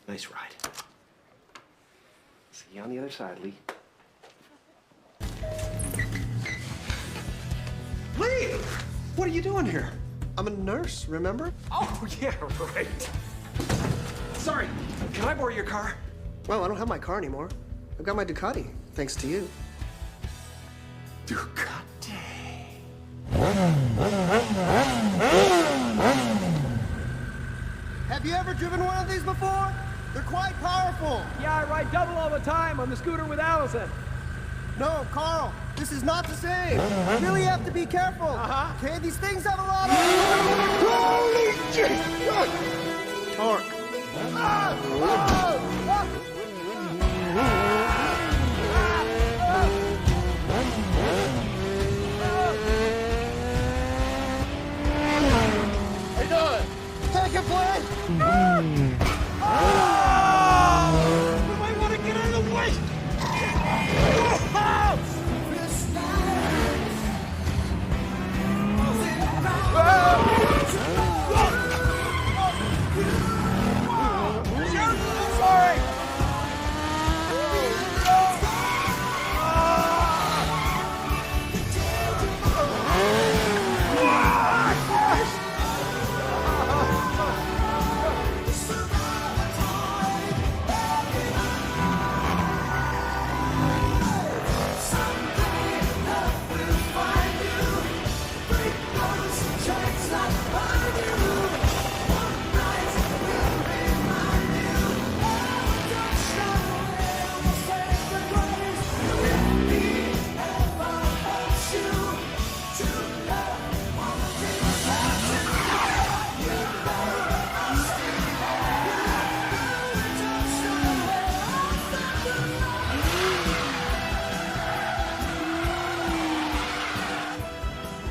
Nice ride. See you on the other side, Lee. Lee! What are you doing here? I'm a nurse, remember? Oh, yeah, right. Sorry, can I borrow your car? Well, I don't have my car anymore. I've got my Ducati, thanks to you. Ducati. Have you ever driven one of these before? They're quite powerful. Yeah, I ride double all the time on the scooter with Allison. No, Carl, this is not the same. You really have to be careful. Okay, these things have a lot of... Holy shit! Torque. How you doing? Take it, play! You might want to get out of the way! Sorry!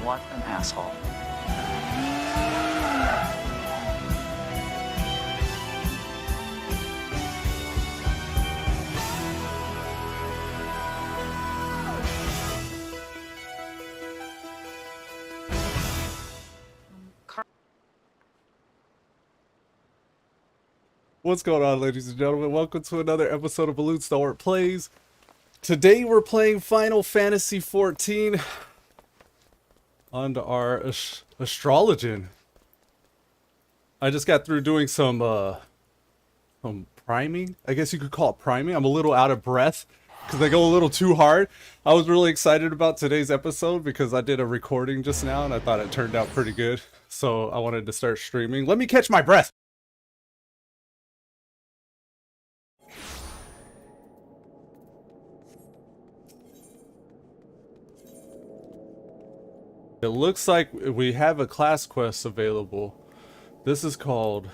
What an asshole. What's going on, ladies and gentlemen? Welcome to another episode of Elude Stalwart Plays. Today we're playing Final Fantasy XIV on our astrologian. I just got through doing some priming. I guess you could call it priming. I'm a little out of breath because I go a little too hard. I was really excited about today's episode because I did a recording just now and I thought it turned out pretty good. So I wanted to start streaming. Let me catch my breath. It looks like we have a class quest available. This is called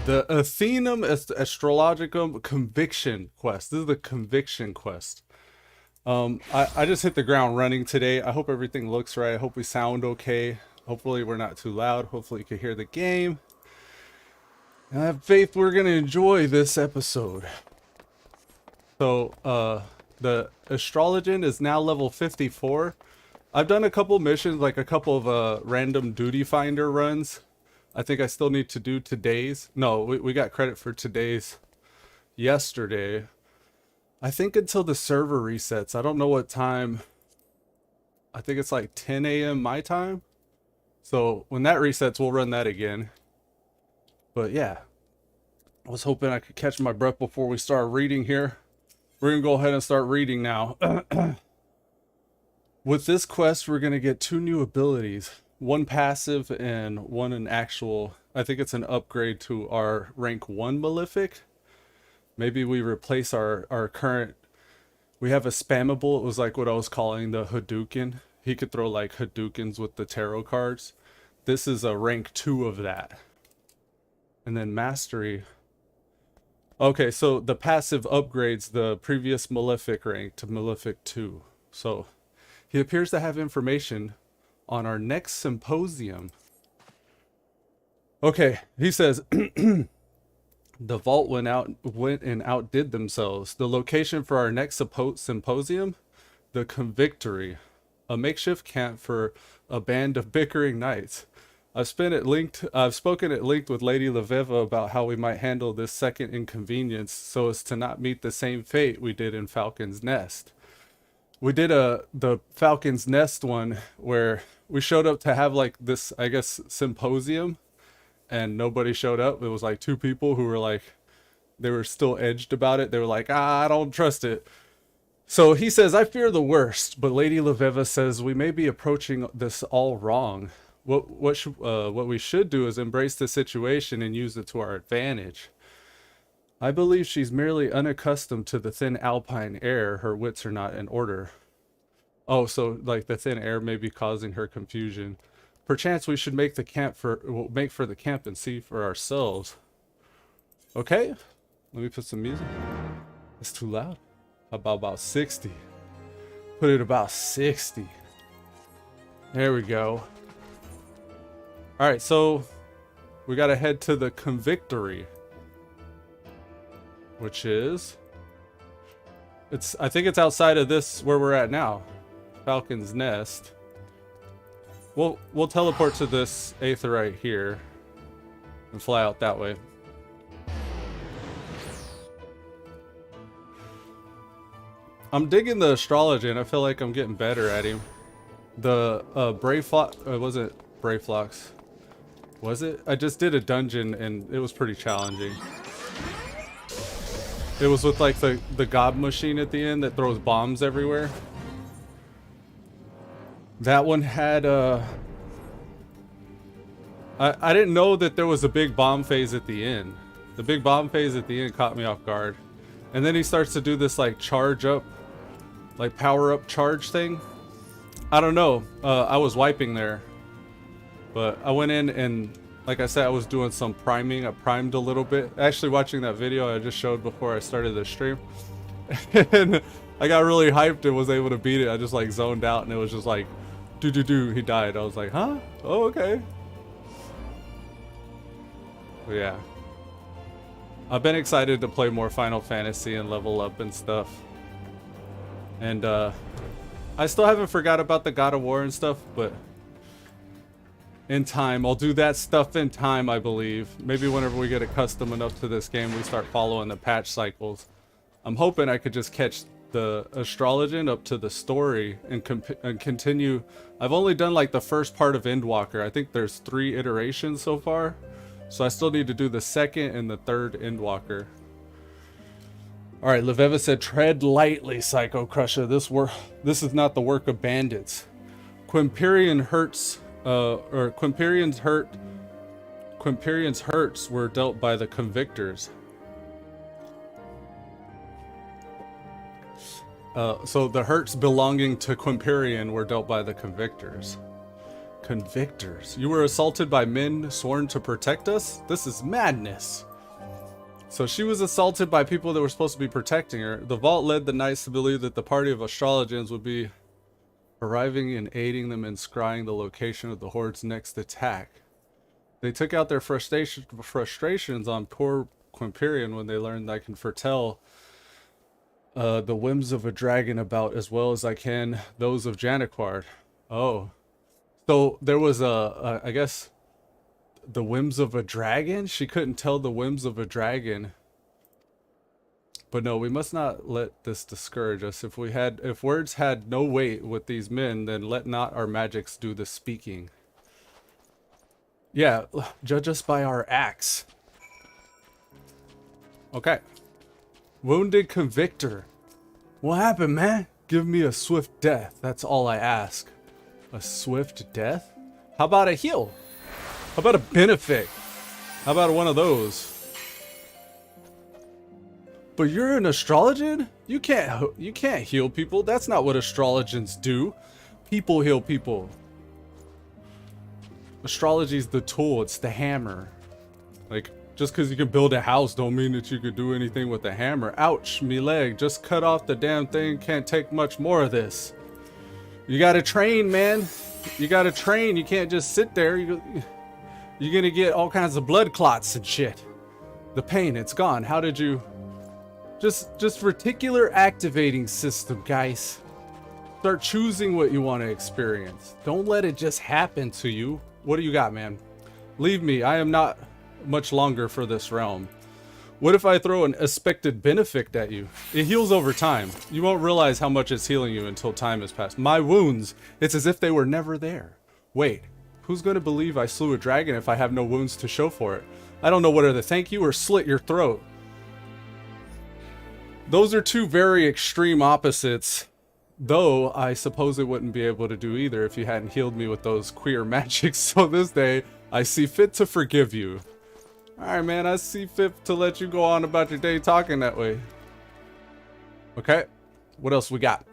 the Athenum Astrologicum Conviction Quest. This is the Conviction Quest. I just hit the ground running today. I hope everything looks right. I hope we sound okay. Hopefully we're not too loud. Hopefully you can hear the game. And I have faith we're going to enjoy this episode. So, the astrologian is now level 54. I've done a couple missions, like a couple of random duty finder runs. I think I still need to do today's. No, we got credit for today's yesterday. I think until the server resets. I don't know what time. I think it's like 10 a.m. my time. So when that resets, we'll run that again. But yeah, I was hoping I could catch my breath before we start reading here. We're going to go ahead and start reading now. With this quest, we're going to get 2 new abilities. One passive and one an actual. I think it's an upgrade to our rank 1 Malefic. Maybe we replace our current. We have a spammable. It was like what I was calling the Hadouken. He could throw like Hadoukens with the tarot cards. This is a rank 2 of that. And then mastery. Okay, so the passive upgrades the previous Malefic rank to Malefic 2. So he appears to have information on our next symposium. Okay, he says the vault went and outdid themselves. The location for our next symposium, the Convictory, a makeshift camp for a band of bickering knights. I've spoken at length with Lady Leveva about how we might handle this second inconvenience so as to not meet the same fate we did in Falcon's Nest. We did the Falcon's Nest one where we showed up to have like this, I guess, symposium, and nobody showed up. It was like 2 people who were like, they were still edged about it. They were like, I don't trust it. So he says, I fear the worst, but Lady Leveva says we may be approaching this all wrong. What we should do is embrace the situation and use it to our advantage. I believe she's merely unaccustomed to the thin alpine air. Her wits are not in order. Oh, so like the thin air may be causing her confusion. Perchance we should make for the camp and see for ourselves. Okay, let me put some music. It's too loud. How about 60? Put it about 60. There we go. All right, so we gotta head to the Convictory, which is, I think it's outside of this where we're at now, Falcon's Nest. We'll teleport to this aetheryte here and fly out that way. I'm digging the astrology, and I feel like I'm getting better at him. The was it Brayflox? Was it? I just did a dungeon, and it was pretty challenging. It was with like the gob machine at the end that throws bombs everywhere. That one had I didn't know that there was a big bomb phase at the end. The big bomb phase at the end caught me off guard. And then he starts to do this like charge up, like power up charge thing. I don't know. I was wiping there, but I went in and like I said, I was doing some priming. I primed a little bit. Actually watching that video I just showed before I started the stream. And I got really hyped and was able to beat it. I just like zoned out and it was just like, he died. I was like, huh? Oh, okay. But yeah. I've been excited to play more Final Fantasy and level up and stuff. And I still haven't forgot about the God of War and stuff, but in time, I'll do that stuff in time, I believe. Maybe whenever we get accustomed enough to this game, we start following the patch cycles. I'm hoping I could just catch the Astrologian up to the story and continue. I've only done like the first part of Endwalker. I think there's 3 iterations so far. So I still need to do the second and the third Endwalker. Alright, Leveva said, tread lightly, Psycho Crusher. This is not the work of bandits. Quimperion's hurts were dealt by the Convictors. So the hurts belonging to Quimperion were dealt by the Convictors. Convictors? You were assaulted by men sworn to protect us? This is madness. So she was assaulted by people that were supposed to be protecting her. The vault led the knights to believe that the party of Astrologians would be arriving and aiding them in scrying the location of the Horde's next attack. They took out their frustrations on poor Quimperion when they learned I can foretell the whims of a dragon about as well as I can those of Janiquard. Oh. So there was I guess, the whims of a dragon? She couldn't tell the whims of a dragon. But no, we must not let this discourage us. If words had no weight with these men, then let not our magics do the speaking. Yeah, judge us by our acts. Okay. Wounded Convictor. What happened, man? Give me a swift death. That's all I ask. A swift death? How about a heal? How about a benefit? How about one of those? But you're an astrologian? You can't heal people. That's not what astrologians do. People heal people. Astrology's the tool. It's the hammer. Like, just because you can build a house don't mean that you could do anything with a hammer. Ouch, me leg. Just cut off the damn thing. Can't take much more of this. You gotta train, man. You gotta train. You can't just sit there. You're gonna get all kinds of blood clots and shit. The pain, it's gone. How did you... Just reticular activating system, guys. Start choosing what you want to experience. Don't let it just happen to you. What do you got, man? Leave me, I am not much longer for this realm. What if I throw an expected benefit at you? It heals over time. You won't realize how much it's healing you until time has passed. My wounds, it's as if they were never there. Wait, who's gonna believe I slew a dragon if I have no wounds to show for it? I don't know whether to thank you or slit your throat. Those are two very extreme opposites. Though, I suppose it wouldn't be able to do either if you hadn't healed me with those queer magics. So this day, I see fit to forgive you. Alright, man, I see fit to let you go on about your day talking that way. Okay, what else we got?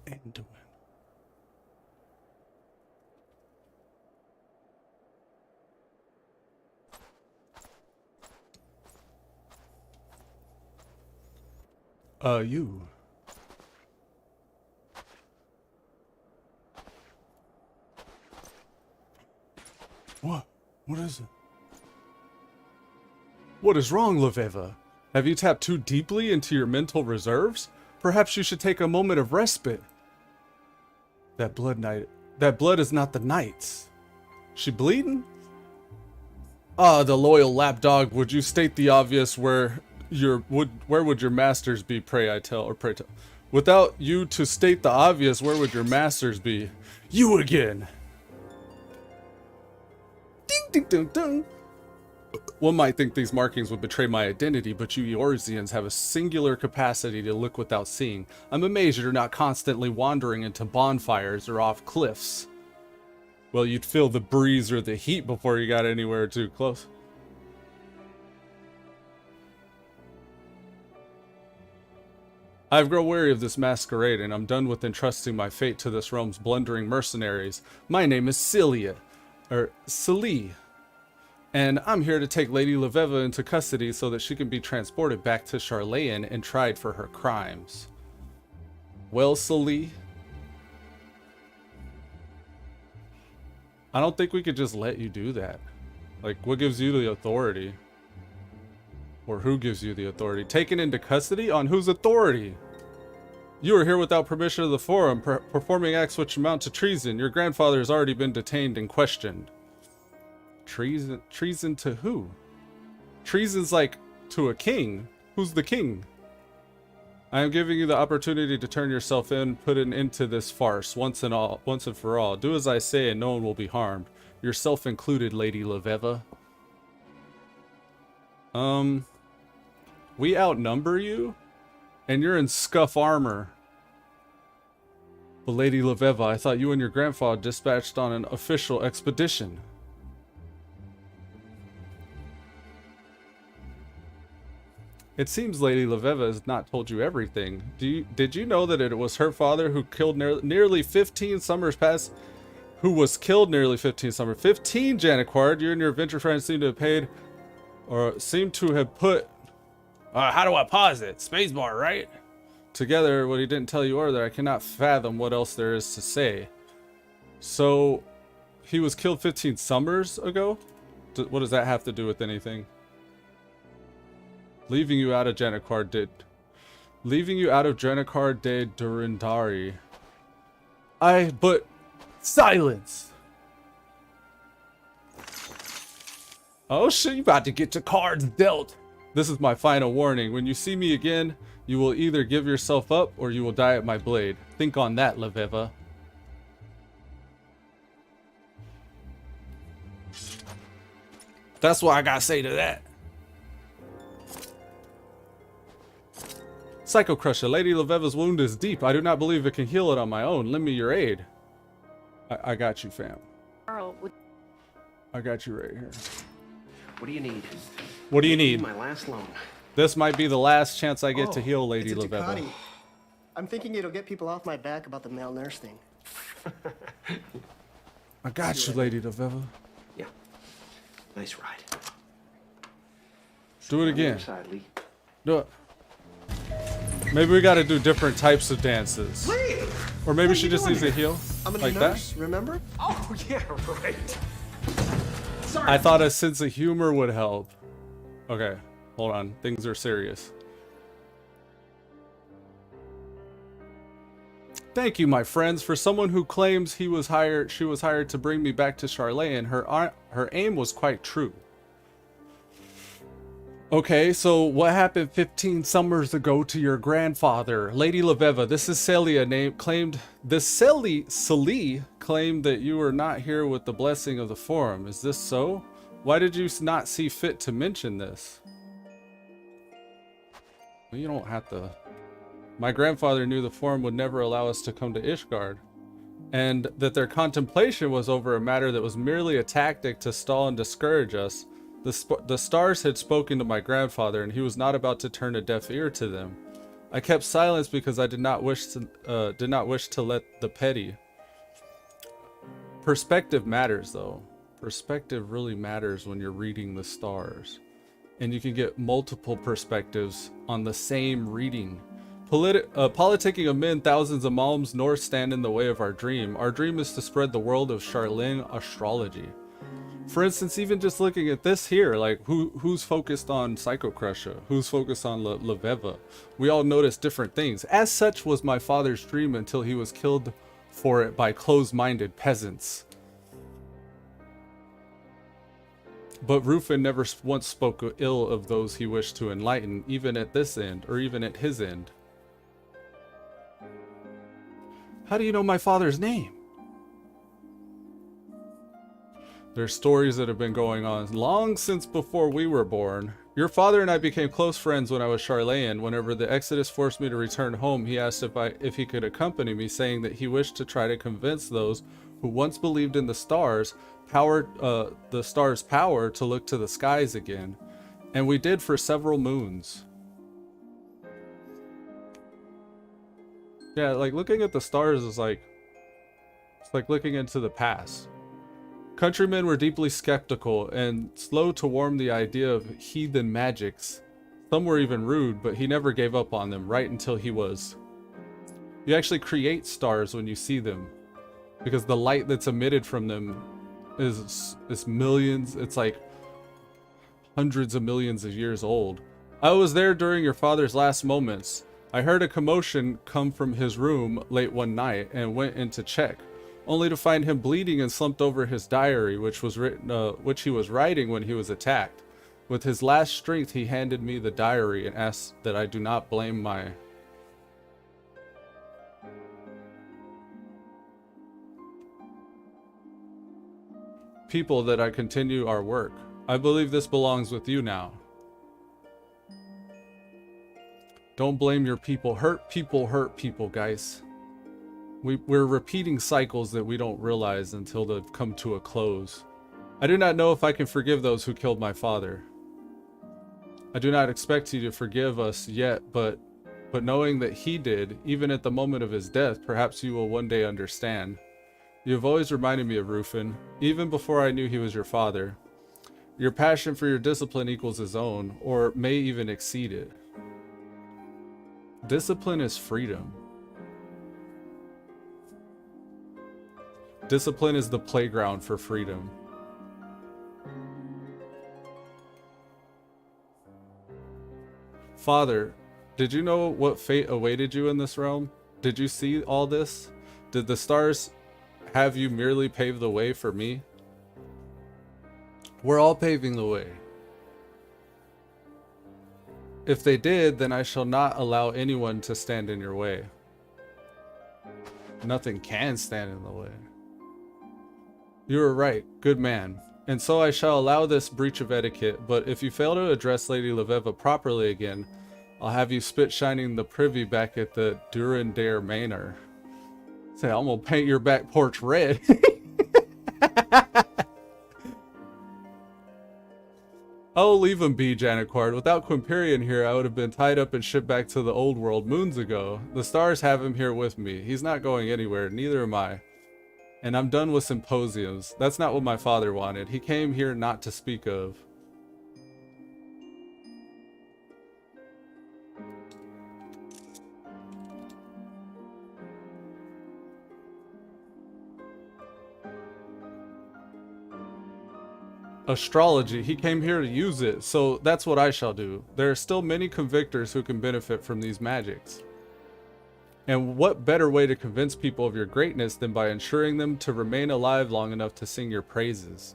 Anduin. You. What? What is it? What is wrong, Leveva? Have you tapped too deeply into your mental reserves? Perhaps you should take a moment of respite. That blood is not the knight's. She bleeding? Ah, the loyal lapdog, would you state the obvious where would your masters be, pray tell? Without you to state the obvious, where would your masters be? You again! Ding ding ding ding! One might think these markings would betray my identity, but you Eorzeans have a singular capacity to look without seeing. I'm amazed you're not constantly wandering into bonfires or off cliffs. Well, you'd feel the breeze or the heat before you got anywhere too close. I've grown weary of this masquerade, and I'm done with entrusting my fate to this realm's blundering mercenaries. My name is Celia, and I'm here to take Lady Leveva into custody so that she can be transported back to Charlayan and tried for her crimes. Well, Celie, I don't think we could just let you do that. Like, what gives you the authority? Or who gives you the authority? Taken into custody? On whose authority? You are here without permission of the forum, performing acts which amount to treason. Your grandfather has already been detained and questioned. Treason? Treason to who? Treason's like to a king. Who's the king? I am giving you the opportunity to turn yourself in, put an end to this farce once and for all. Do as I say and no one will be harmed. Yourself included, Lady Leveva. We outnumber you, and you're in scuff armor. But Lady Leveva, I thought you and your grandfather dispatched on an official expedition. It seems Lady Leveva has not told you everything. Did you know that it was her father who killed nearly 15 summers past? Who was killed nearly 15 summers? 15, Janiquard. You and your adventure friends seem to have paid, or seem to have put. How do I pause it? Spacebar, right? Together, what he didn't tell you earlier, I cannot fathom what else there is to say. So, he was killed 15 summers ago? What does that have to do with anything? Leaving you out of Janiquard de Durindari. But silence! Oh shit, you about to get your cards dealt. This is my final warning. When you see me again, you will either give yourself up or you will die at my blade. Think on that, Leveva. That's what I gotta say to that. Psycho Crusher, Lady Leveva's wound is deep. I do not believe it can heal it on my own. Lend me your aid. I got you, fam. Carl, I got you right here. What do you need? What do you need? My last loan. This might be the last chance I get to heal Lady it's a Leveva. Ducati. I'm thinking it'll get people off my back about the male nurse thing. I got you, Lady Leveva. Yeah. Nice ride. Do it again. Side, Lee. Do it. Maybe we gotta do different types of dances. Lee! Or maybe she just needs a heal. I'm a like nurse, remember? Oh, yeah, right. Sorry. I thought a sense of humor would help. Okay, Hold on. Things are serious. Thank you, my friends. For someone who claims she was hired to bring me back to Charlene, her aim was quite true. Okay, so what happened 15 summers ago to your grandfather? Lady Leveva, this is Celia claimed that you were not here with the blessing of the forum. Is this so? Why did you not see fit to mention this? Well, you don't have to. My grandfather knew the forum would never allow us to come to Ishgard, and that their contemplation was over a matter that was merely a tactic to stall and discourage us. The stars had spoken to my grandfather, and he was not about to turn a deaf ear to them. I kept silence because I did not wish to let the petty. Perspective matters, though. Perspective really matters when you're reading the stars, and you can get multiple perspectives on the same reading. Politicking amid thousands of malms nor stand in the way of our dream. Our dream is to spread the world of Charlene astrology. For instance, even just looking at this here, like who's focused on Psycho Crusher, who's focused on Leveva. We all notice different things. As such was my father's dream until he was killed for it by closed-minded peasants. But Rufin never once spoke ill of those he wished to enlighten, even at this end, or even at his end. How do you know my father's name? There's stories that have been going on long since before we were born. Your father and I became close friends when I was Charlayan. Whenever the Exodus forced me to return home, he asked if he could accompany me, saying that he wished to try to convince those who once believed in the stars' power to look to the skies again. And we did for several moons. Yeah, like looking at the stars is like, it's like looking into the past. Countrymen were deeply skeptical and slow to warm the idea of heathen magics. Some were even rude, but he never gave up on them right until he was. You actually create stars when you see them, because the light that's emitted from them is millions, it's like hundreds of millions of years old. I was there during your father's last moments. I heard a commotion come from his room late one night and went in to check, only to find him bleeding and slumped over his diary, which he was writing when he was attacked. With his last strength, he handed me the diary and asked that I do not blame my people, that I continue our work. I believe this belongs with you now. Don't blame your people. Hurt people, guys. We're repeating cycles that we don't realize until they've come to a close. I do not know if I can forgive those who killed my father. I do not expect you to forgive us yet, but knowing that he did, even at the moment of his death, perhaps you will one day understand. You have always reminded me of Rufin, even before I knew he was your father. Your passion for your discipline equals his own, or may even exceed it. Discipline is freedom. Discipline is the playground for freedom. Father, did you know what fate awaited you in this realm? Did you see all this? Did the stars have you merely pave the way for me? We're all paving the way. If they did, then I shall not allow anyone to stand in your way. Nothing can stand in the way. You are right, good man. And so I shall allow this breach of etiquette, but if you fail to address Lady Leveva properly again, I'll have you spit shining the privy back at the Durandare Manor. Say, I'm gonna paint your back porch red. I'll leave him be, Janiquard. Without Quimperian here, I would have been tied up and shipped back to the old world moons ago. The stars have him here with me. He's not going anywhere, neither am I. And I'm done with symposiums. That's not what my father wanted. He came here not to speak of. astrology. He came here to use it, so that's what I shall do. There are still many convictors who can benefit from these magics. And what better way to convince people of your greatness than by ensuring them to remain alive long enough to sing your praises?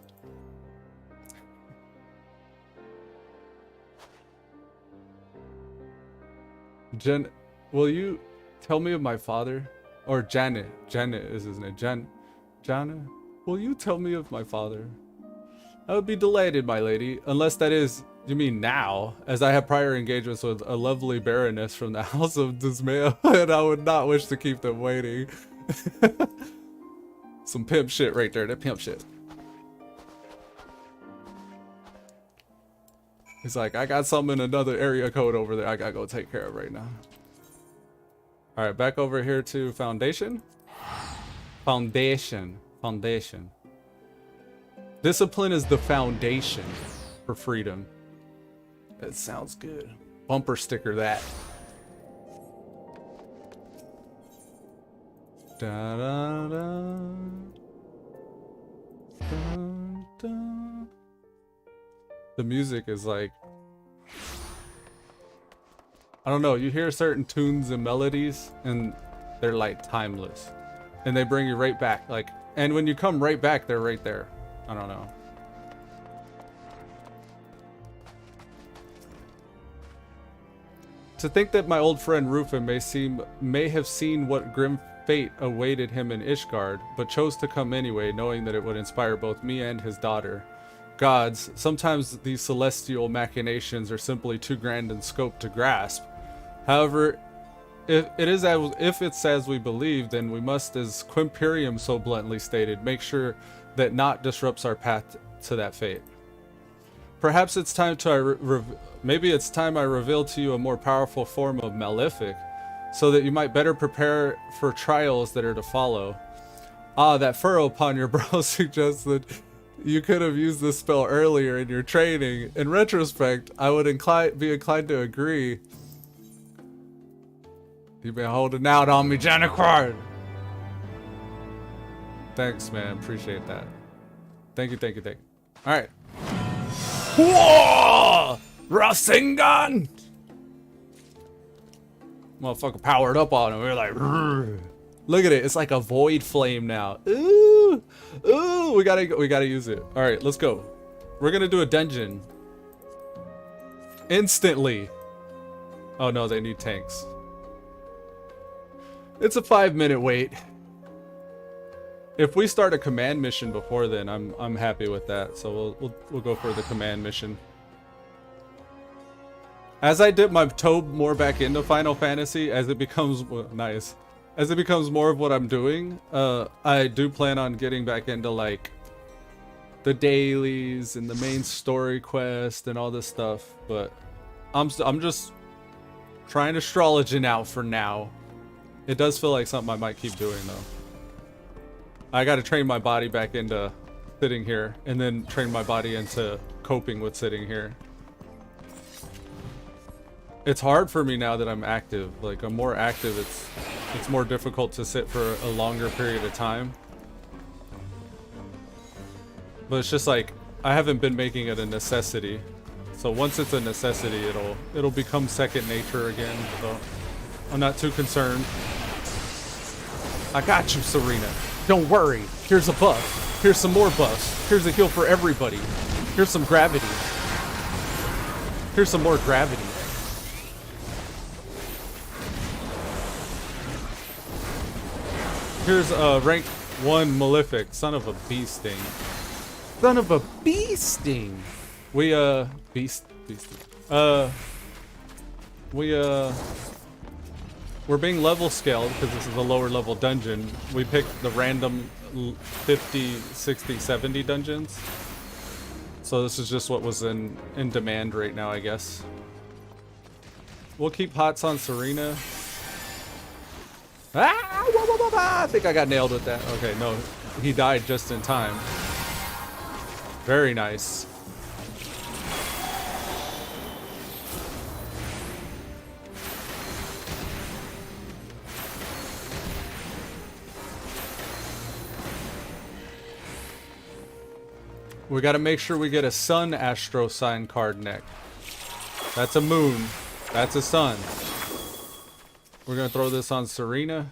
Jen, will you tell me of my father? Or Janet. Janet is his name. Janet, will you tell me of my father? I would be delighted, my lady, unless that is, you mean now, as I have prior engagements with a lovely baroness from the House of Dismail, and I would not wish to keep them waiting. Some pimp shit right there, that pimp shit. He's like, I got some in another area code over there I gotta go take care of right now. Alright, back over here to Foundation. Foundation. Discipline is the foundation for freedom. That sounds good. Bumper sticker that. Da da da. Dun, dun. The music is like, I don't know, you hear certain tunes and melodies and they're like timeless. And they bring you right back, like, and when you come right back, they're right there. I don't know. To think that my old friend Rufin may have seen what grim fate awaited him in Ishgard, but chose to come anyway, knowing that it would inspire both me and his daughter. Gods, sometimes these celestial machinations are simply too grand in scope to grasp. However, if it's as we believe, then we must, as Quimperium so bluntly stated, make sure that naught disrupts our path to that fate. Perhaps it's time to maybe it's time I reveal to you a more powerful form of Malefic, so that you might better prepare for trials that are to follow. Ah, that furrow upon your brow suggests that you could have used this spell earlier in your training. In retrospect, I would be inclined to agree. You've been holding out on me, Janicord. Thanks, man. Appreciate that. Thank you. All right. Whoa! Rasengan! Motherfucker powered up on him. We were like, rrr. Look at it. It's like a void flame now. Ooh, we gotta use it. All right, let's go. We're gonna do a dungeon instantly. Oh no, they need tanks. It's a 5-minute wait. If we start a command mission before then, I'm happy with that. So we'll go for the command mission. As I dip my toe more back into Final Fantasy, as it becomes as it becomes more of what I'm doing, I do plan on getting back into like the dailies and the main story quest and all this stuff. But I'm just trying astrology out for now. It does feel like something I might keep doing though. I got to train my body back into sitting here, and then train my body into coping with sitting here. It's hard for me now that I'm active. Like, I'm more active, it's more difficult to sit for a longer period of time. But it's just like, I haven't been making it a necessity. So once it's a necessity, it'll become second nature again. So I'm not too concerned. I got you, Serena. Don't worry. Here's a buff. Here's some more buffs. Here's a heal for everybody. Here's some gravity. Here's some more gravity. Here's a rank 1 Malefic. Son of a bee sting. Son of a bee sting. We're being level scaled because this is a lower level dungeon. We picked the random 50, 60, 70 dungeons. So this is just what was in demand right now, I guess. We'll keep Hots on Serena. I think I got nailed with that. Okay, no, he died just in time. Very nice. We gotta make sure we get a sun astro sign card next. That's a moon. That's a sun. We're gonna throw this on Serena.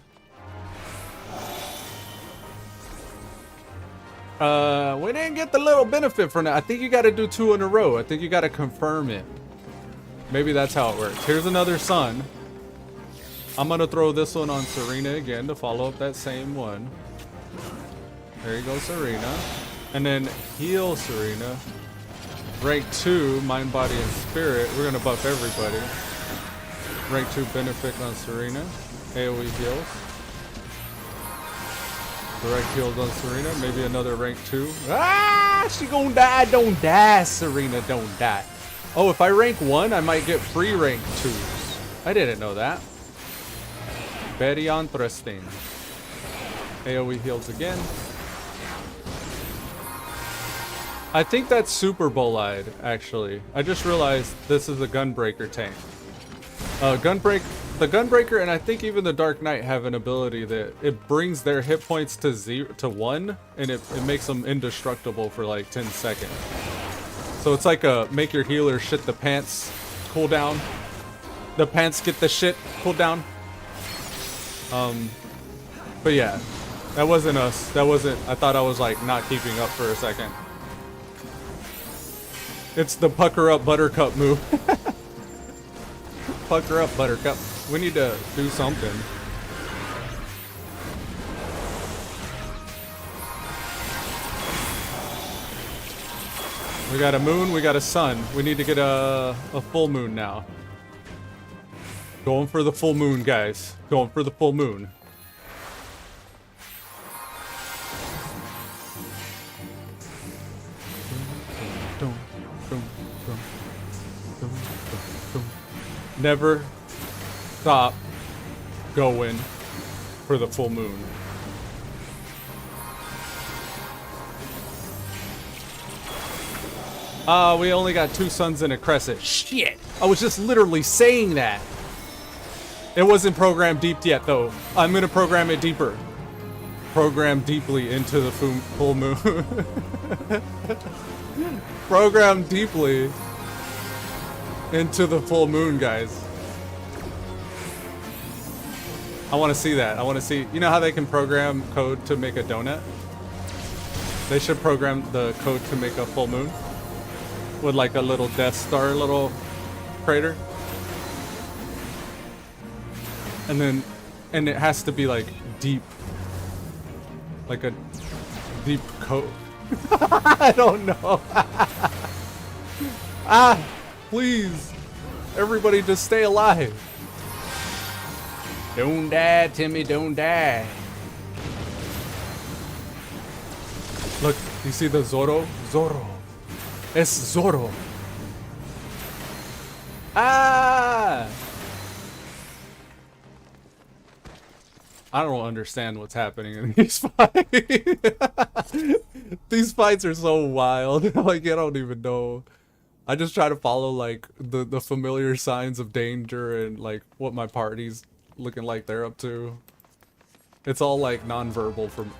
We didn't get the little benefit from that. I think you gotta do 2 in a row. I think you gotta confirm it. Maybe that's how it works. Here's another sun. I'm gonna throw this one on Serena again to follow up that same one. There you go, Serena. And then heal Serena. Rank 2, Mind, Body, and Spirit. We're gonna buff everybody. Rank 2 benefit on Serena. AoE heals. The rank heals on Serena. Maybe another rank 2. Ah! She gonna die. Don't die, Serena. Don't die. Oh, if I rank 1, I might get free rank 2s. I didn't know that. Very interesting. AoE heals again. I think that's Super Bolide, actually. I just realized this is a Gunbreaker tank. The Gunbreaker and I think even the Dark Knight have an ability that it brings their hit points to 1, and it makes them indestructible for like 10 seconds. So it's like a make your healer shit the pants cooldown. The pants get the shit cooldown. But yeah, that wasn't us. That wasn't, I thought I was like not keeping up for a second. It's the pucker up Buttercup move. Pucker up Buttercup. We need to do something. We got a moon, we got a sun. We need to get a full moon now. Going for the full moon, guys. Going for the full moon. Never stop going for the full moon. We only got 2 suns and a crescent. Shit! I was just literally saying that. It wasn't programmed deep yet, though. I'm gonna program it deeper. Program deeply into the full moon. Program deeply into the full moon, guys. I want to see that. I want to see. You know how they can program code to make a donut? They should program the code to make a full moon with like a little Death Star little crater. And it has to be like deep, like a deep code. I don't know. Please, everybody just stay alive. Don't die, Timmy, don't die. Look, you see the Zorro? Zorro. Es Zorro. I don't understand what's happening in these fights. These fights are so wild. Like, I don't even know. I just try to follow, like, the familiar signs of danger and, like, what my party's looking like they're up to. It's all, like, non-verbal from...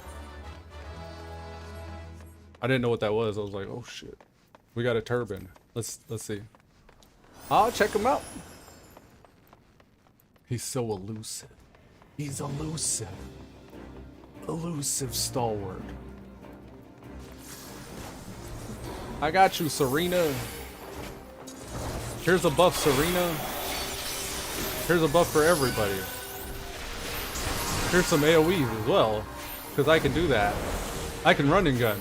I didn't know what that was. I was like, oh, shit. We got a turban. Let's see. I'll check him out. He's so elusive. He's elusive. Elusive Stalwart. I got you, Serena. Here's a buff, Serena. Here's a buff for everybody. Here's some AoEs as well, because I can do that. I can run and gun.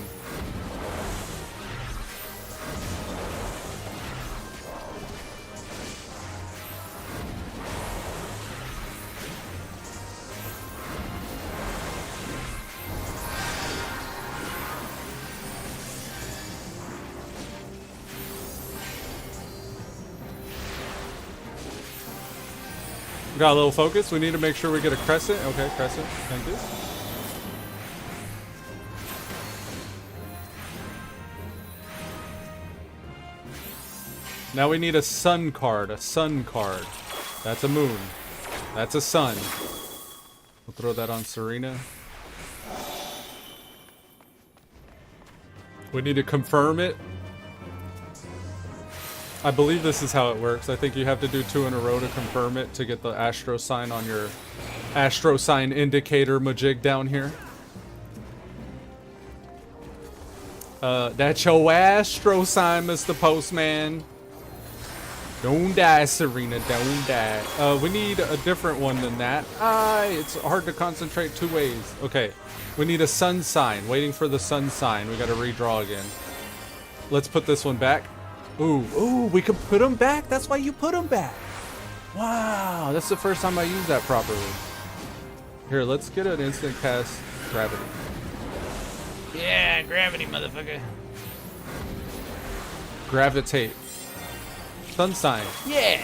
Got a little focus. We need to make sure we get a crescent. Okay, crescent. Thank you. Now we need a sun card. A sun card. That's a moon. That's a sun. We'll throw that on Serena. We need to confirm it. I believe this is how it works. I think you have to do 2 in a row to confirm it to get the astro sign on your astro sign indicator majig down here. That's your astro sign, Mr. Postman. Don't die, Serena, don't die. We need a different one than that. It's hard to concentrate 2 ways. Okay, we need a sun sign. Waiting for the sun sign. We gotta redraw again. Let's put this one back. Ooh, we could put them back? That's why you put them back. Wow, that's the first time I used that properly. Here, let's get an instant cast gravity. Yeah, gravity, motherfucker. Gravitate. Sun sign. Yeah.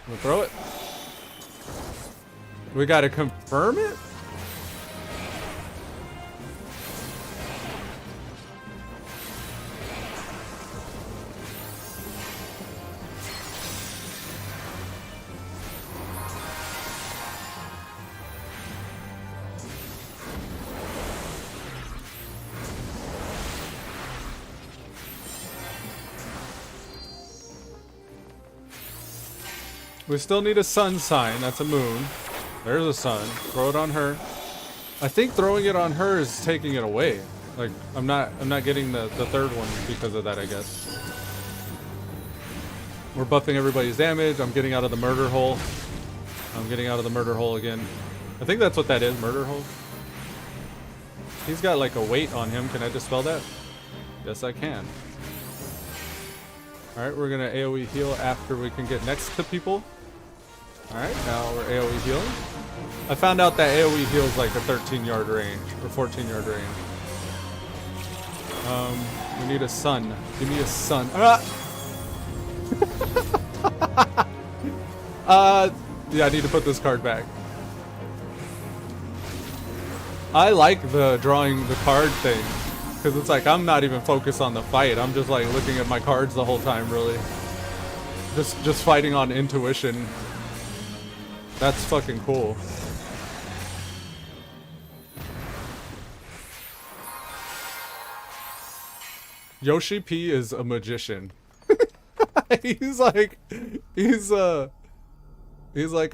We'll throw it. We gotta confirm it? We still need a sun sign. That's a moon. There's a sun. Throw it on her. I think throwing it on her is taking it away. Like I'm not getting the third one because of that, I guess. We're buffing everybody's damage. I'm getting out of the murder hole. I'm getting out of the murder hole again. I think that's what that is, murder hole. He's got like a weight on him. Can I dispel that? Yes, I can. Alright, we're gonna AoE heal after we can get next to people. Alright, now we're AoE healing. I found out that AoE heals like a 13-yard range, or 14-yard range. We need a sun. Give me a sun. Yeah, I need to put this card back. I like the drawing the card thing. Because it's like, I'm not even focused on the fight. I'm just like looking at my cards the whole time, really. Just fighting on intuition. That's fucking cool. Yoshi P is a magician. He's like a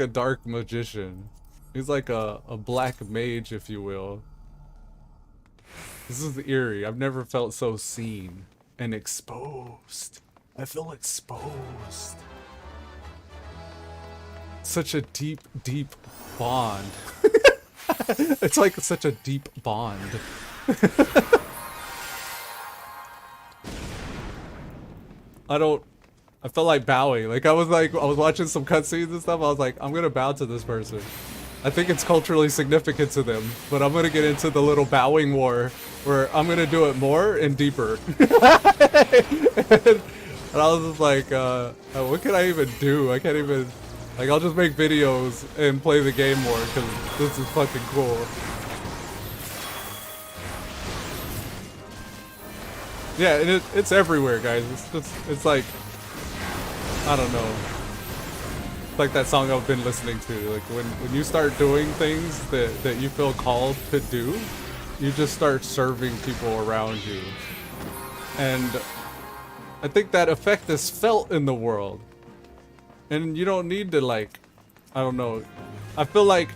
dark magician. He's like a black mage, if you will. This is eerie. I've never felt so seen and exposed. I feel exposed. Such a deep, deep bond. It's like such a deep bond. I felt like bowing. I was watching some cutscenes and stuff. I was like, I'm gonna bow to this person. I think it's culturally significant to them, but I'm gonna get into the little bowing war where I'm gonna do it more and deeper. And I was just like, what can I even do? I can't even, I'll just make videos and play the game more because this is fucking cool. Yeah, and it's everywhere, guys. It's like, I don't know. Like that song I've been listening to. Like when you start doing things that you feel called to do, you just start serving people around you. And I think that effect is felt in the world. And you don't need to I don't know. I feel like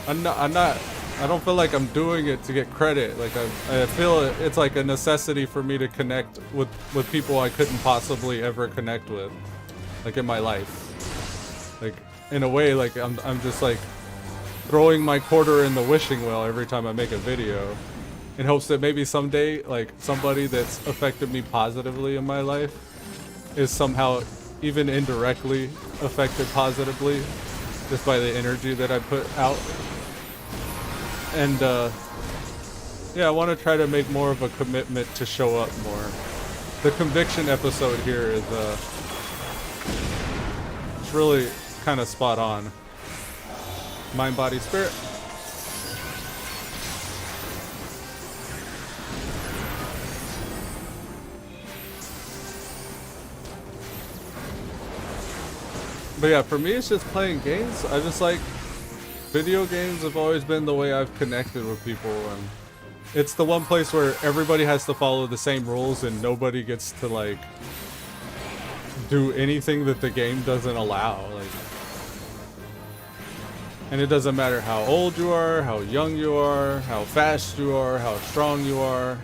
I don't feel like I'm doing it to get credit. I feel it's like a necessity for me to connect with people I couldn't possibly ever connect with, in my life. In a way, I'm just throwing my quarter in the wishing well every time I make a video, in hopes that maybe someday, somebody that's affected me positively in my life is somehow even indirectly affected positively just by the energy that I put out. And yeah, I want to try to make more of a commitment to show up more. The conviction episode here is it's really kind of spot on. Mind, body, spirit. But yeah, for me it's just playing games. I just Video games have always been the way I've connected with people, and it's the one place where everybody has to follow the same rules and nobody gets to like do anything that the game doesn't allow. Like, and it doesn't matter how old you are, how young you are, how fast you are, how strong you are.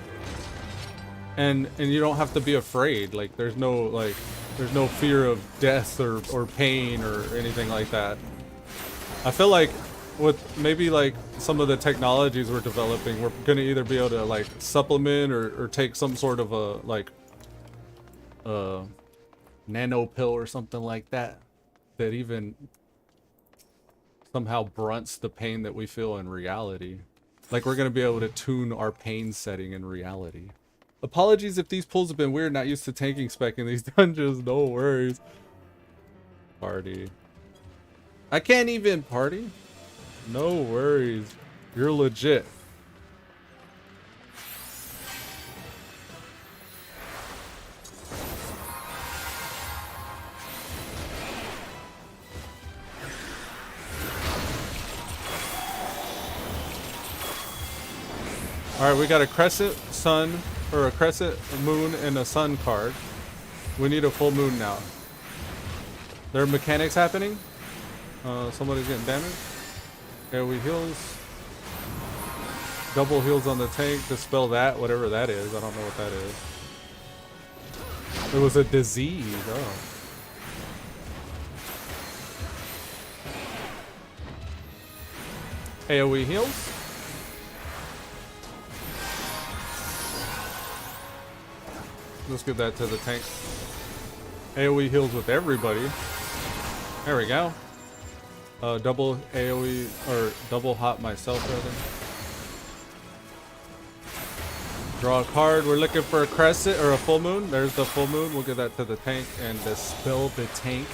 And you don't have to be afraid. Like there's no fear of death or pain or anything like that. I feel like with maybe like some of the technologies we're developing, we're gonna either be able to like supplement or take some sort of a like nano pill or something like that that even somehow blunts the pain that we feel in reality. Like we're gonna be able to tune our pain setting in reality. Apologies if these pulls have been weird, not used to tanking spec in these dungeons. No worries. Party. I can't even party. No worries. You're legit. Alright, we got a crescent sun, or a crescent, a moon, and a sun card. We need a full moon now. There are mechanics happening. Somebody's getting damaged. AoE heals. Double heals on the tank. Dispel that, whatever that is. I don't know what that is. It was a disease. Oh. AoE heals. Let's give that to the tank. AoE heals with everybody. There we go. Double AoE, or double hop myself rather. Draw a card. We're looking for a crescent or a full moon. There's the full moon. We'll give that to the tank and dispel the tank.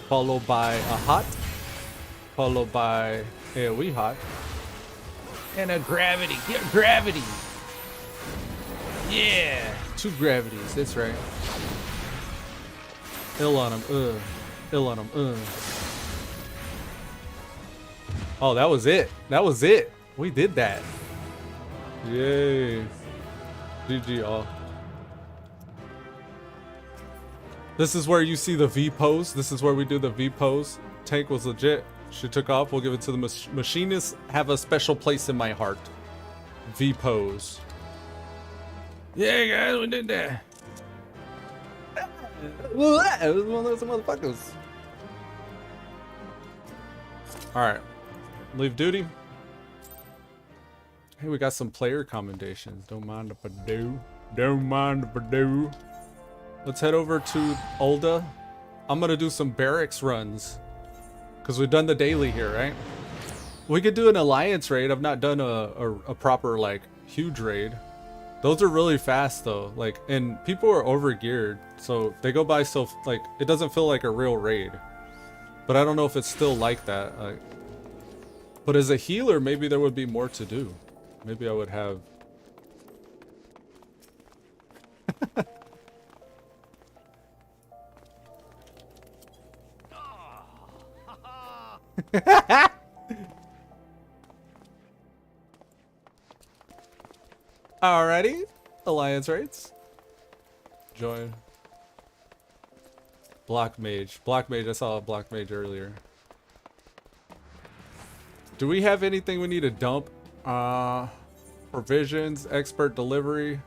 Followed by a hot. Followed by AoE hot. And a gravity. Get gravity. Yeah. 2 gravities. That's right. Ill on him. Ill on him. Oh, that was it. That was it. We did that. Yay. GG all. This is where you see the V pose. This is where we do the V pose. Tank was legit. She took off. We'll give it to the machinists. Have a special place in my heart. V pose. Yeah, guys, we did that. It was one of those motherfuckers. Alright. Leave duty. Hey, we got some player commendations. Don't mind if I do. Don't mind if I do. Let's head over to Ulda. I'm gonna do some barracks runs. Because we've done the daily here, right? We could do an alliance raid. I've not done a proper, like, huge raid. Those are really fast, though. Like, and people are over-geared. So they go by so, like, it doesn't feel like a real raid. But I don't know if it's still like that. But as a healer, maybe there would be more to do. Maybe I would have... Alrighty. Alliance raids. Join. Block mage. Block mage. I saw a block mage earlier. Do we have anything we need to dump? Provisions, expert delivery.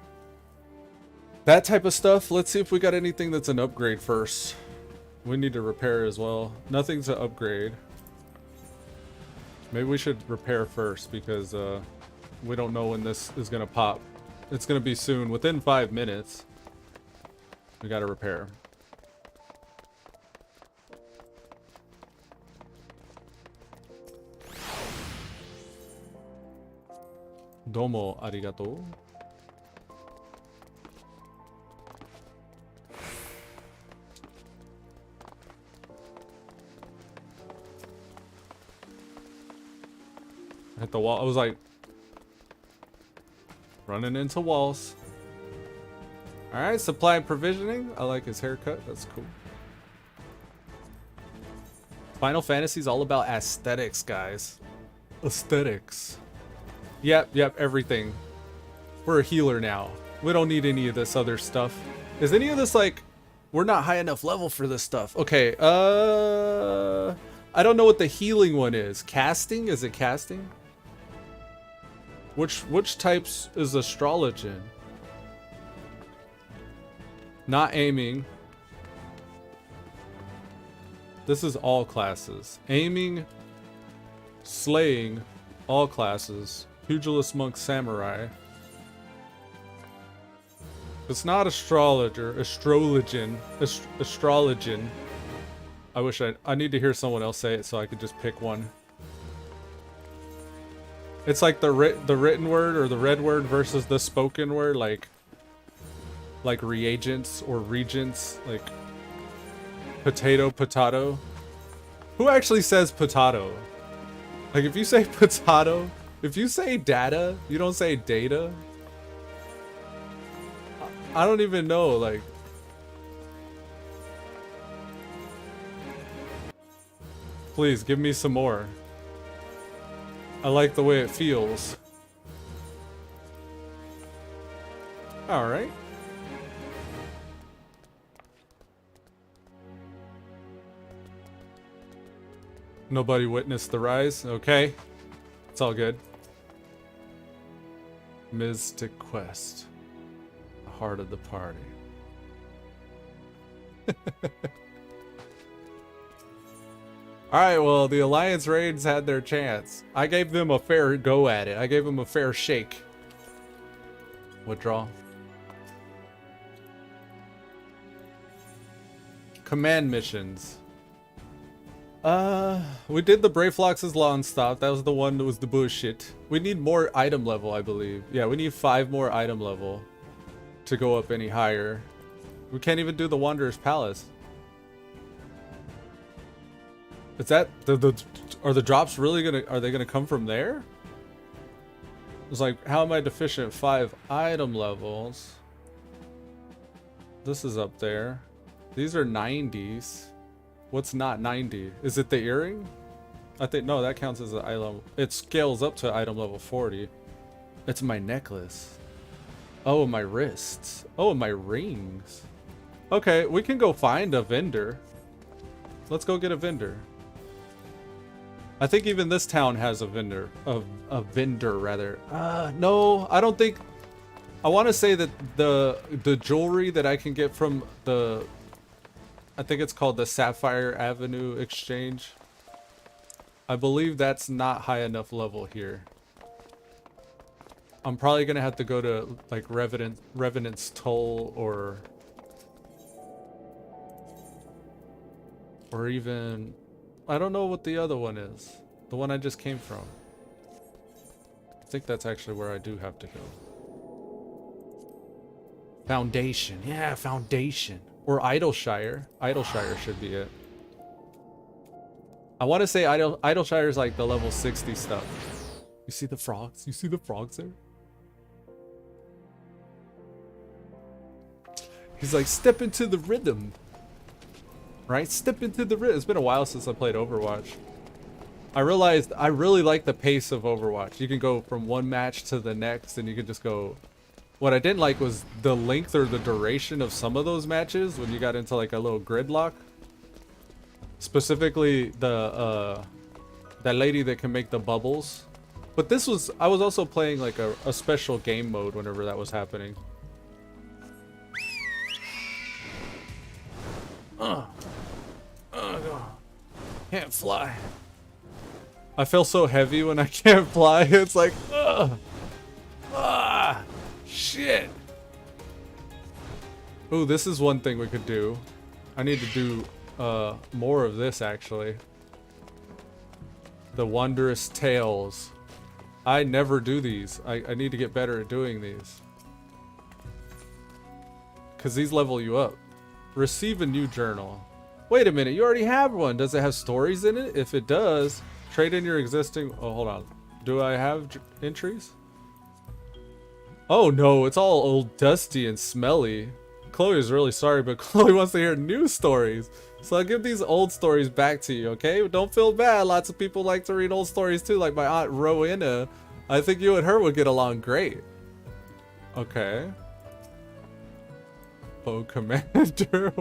That type of stuff. Let's see if we got anything that's an upgrade first. We need to repair as well. Nothing's an upgrade. Maybe we should repair first because we don't know when this is gonna pop. It's gonna be soon, within 5 minutes. We gotta repair. Domo arigato. Hit the wall. I was like running into walls. All right, supply and provisioning. I like his haircut. That's cool. Final Fantasy's all about aesthetics, guys. Aesthetics. Yep, everything. We're a healer now. We don't need any of this other stuff. Is any of this like... We're not high enough level for this stuff. Okay, I don't know what the healing one is. Casting? Is it casting? Which types is astrologian? Not aiming. This is all classes. Aiming, slaying, all classes. Pugilist, monk, samurai. It's not astrologer, astrologian. I wish I need to hear someone else say it so I could just pick one. It's like the written word or the read word versus the spoken word, like reagents or regents, like potato. Who actually says potato? Like if you say potato, if you say data, you don't say data. I don't even know, like. Please give me some more. I like the way it feels. All right. Nobody witnessed the rise. Okay. It's all good. Mystic Quest. The heart of the party. Alright, well, the Alliance raids had their chance. I gave them a fair go at it. I gave them a fair shake. Withdraw. Command missions. We did the Brave Flox's lawn stop. That was the one that was the bullshit. We need more item level, I believe. Yeah, we need 5 more item level to go up any higher. We can't even do the Wanderer's Palace. Is that are the drops really are they gonna come from there? It's like, how am I deficient 5 item levels? This is up there. These are 90s. What's not 90? Is it the earring? I think no, that counts as an item. It scales up to item level 40. It's my necklace. Oh, my wrists. Oh, and my rings. Okay, we can go find a vendor. Let's go get a vendor. I think even this town has a vendor. A vendor, rather. No, I don't think... I want to say that the jewelry that I can get from the... I think it's called the Sapphire Avenue Exchange. I believe that's not high enough level here. I'm probably going to have to go to, like, Revenant's Toll or even... I don't know what the other one is. The one I just came from. I think that's actually where I do have to go. Foundation. Yeah, Foundation. Or Idleshire. Idleshire should be it. I want to say Idleshire is like the level 60 stuff. You see the frogs? You see the frogs there? He's like, step into the rhythm. Right? Step into the rhythm. It's been a while since I played Overwatch. I realized I really like the pace of Overwatch. You can go from one match to the next and you can just go... What I didn't like was the length or the duration of some of those matches when you got into like a little gridlock. Specifically the that lady that can make the bubbles. But this was... I was also playing like a special game mode whenever that was happening. Can't fly. I feel so heavy when I can't fly. It's like, shit. Ooh, this is one thing we could do. I need to do more of this actually. The Wondrous Tales. I never do these. I need to get better at doing these. Because these level you up. Receive a new journal. Wait a minute, you already have one. Does it have stories in it? If it does, trade in your existing... Oh, hold on. Do I have entries? Oh no, it's all old, dusty, and smelly. Chloe is really sorry, but Chloe wants to hear new stories. So I'll give these old stories back to you, okay? Don't feel bad. Lots of people like to read old stories too, like my aunt Rowena. I think you and her would get along great. Okay. Oh, Commander.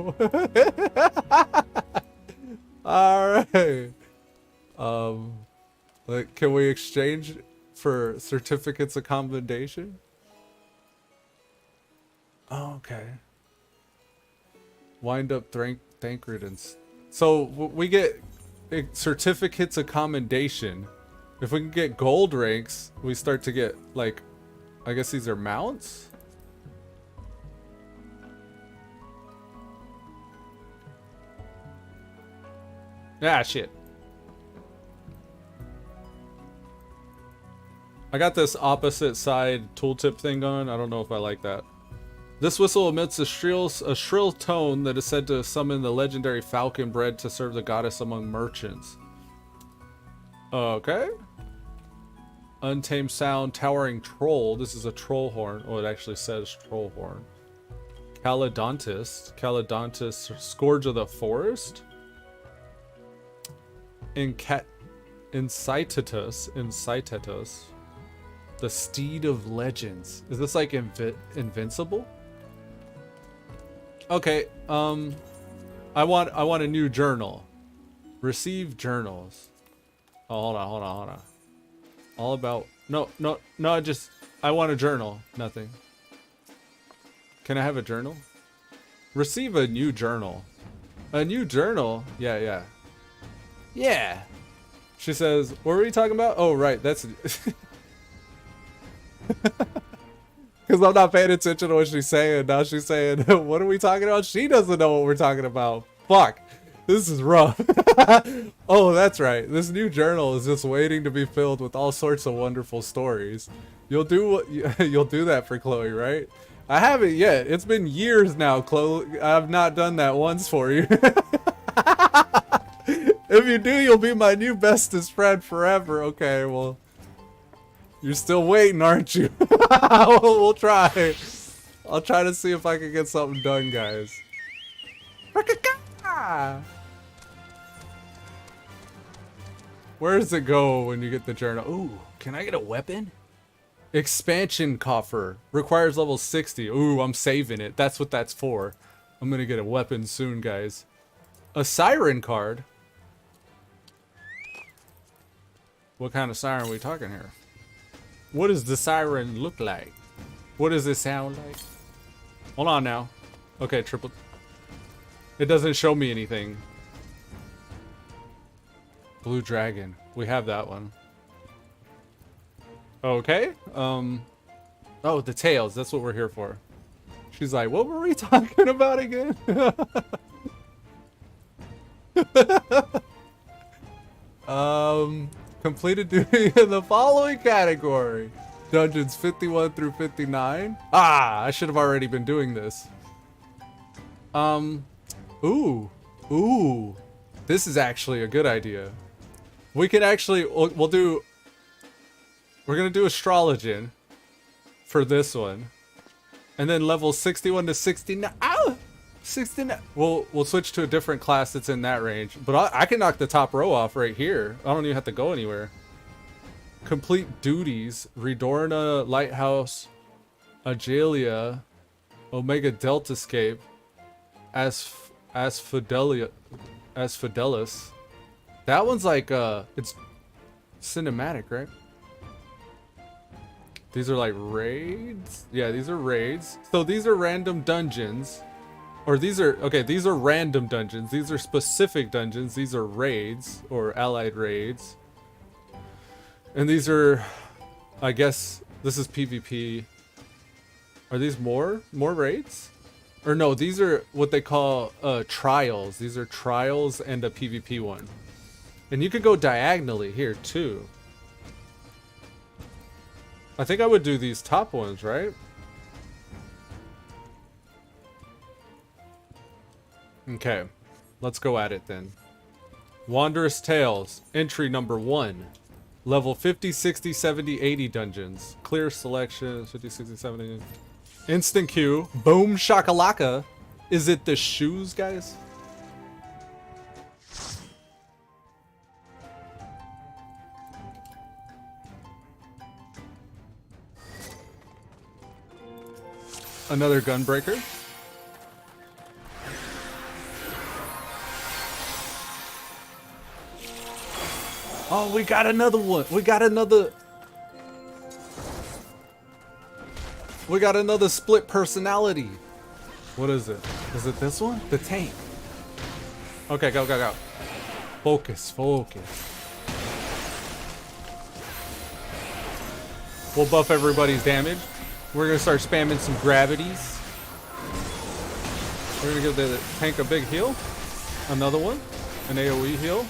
Alright. Like, can we exchange for certificates of commendation? Oh, okay. Wind up Thancred and so we get certificates of commendation. If we can get gold ranks, we start to get like, I guess these are mounts. Ah, shit. I got this opposite side tooltip thing going. I don't know if I like that. This whistle emits a shrill tone that is said to summon the legendary falcon bred to serve the goddess among merchants. Okay. Untamed sound, towering troll. This is a troll horn. Oh, it actually says troll horn. Calodontis, scourge of the forest. Incitatus. The steed of legends. Is this like invincible? Okay, I want a new journal. Receive journals. Oh, hold on. All about no, I want a journal. Nothing. Can I have a journal? Receive a new journal. A new journal? Yeah. She says, what were we talking about? Oh, right, that's because I'm not paying attention to what she's saying. Now she's saying, what are we talking about? She doesn't know what we're talking about. Fuck. This is rough. Oh, that's right. This new journal is just waiting to be filled with all sorts of wonderful stories. You'll do that for Chloe, right? I haven't yet. It's been years now, Chloe. I've not done that once for you. If you do, you'll be my new bestest friend forever. Okay, well, you're still waiting, aren't you? We'll try. I'll try to see if I can get something done, guys. Where does it go when you get the journal? Ooh, can I get a weapon? Expansion coffer. Requires level 60. Ooh, I'm saving it. That's what that's for. I'm gonna get a weapon soon, guys. A siren card? What kind of siren are we talking here? What does the siren look like? What does it sound like? Hold on now. Okay, triple. It doesn't show me anything. Blue dragon. We have that one. Okay. Oh, the tails. That's what we're here for. She's like, what were we talking about again? Completed duty in the following category. Dungeons 51 through 59. Ah, I should have already been doing this. Ooh. This is actually a good idea. We could actually, we're gonna do astrologian for this one. And then level 61 to 69. Ow! 69. We'll switch to a different class that's in that range. But I can knock the top row off right here. I don't even have to go anywhere. Complete duties. Redorna, Lighthouse, Agelia, Omega Deltascape, Fidelis. That one's like it's cinematic, right? These are like raids. Yeah, these are raids. So these are random dungeons. Or these are, okay, these are random dungeons. These are specific dungeons. These are raids or allied raids. And these are, I guess, this is PvP. Are these more raids? Or no, these are what they call trials. These are trials and a PvP one. And you could go diagonally here too. I think I would do these top ones, right? Okay, let's go at it then. Wanderous Tales, entry number 1. Level 50, 60, 70, 80 dungeons. Clear selections, 50, 60, 70. Instant queue. Boom shakalaka. Is it the shoes, guys? Another Gunbreaker. Oh, we got another one. We got another split personality. What is it? Is it this one? The tank. Okay, go, go, go. Focus, focus. We'll buff everybody's damage. We're gonna start spamming some gravities. We're gonna give the tank a big heal. Another one. An AoE heal.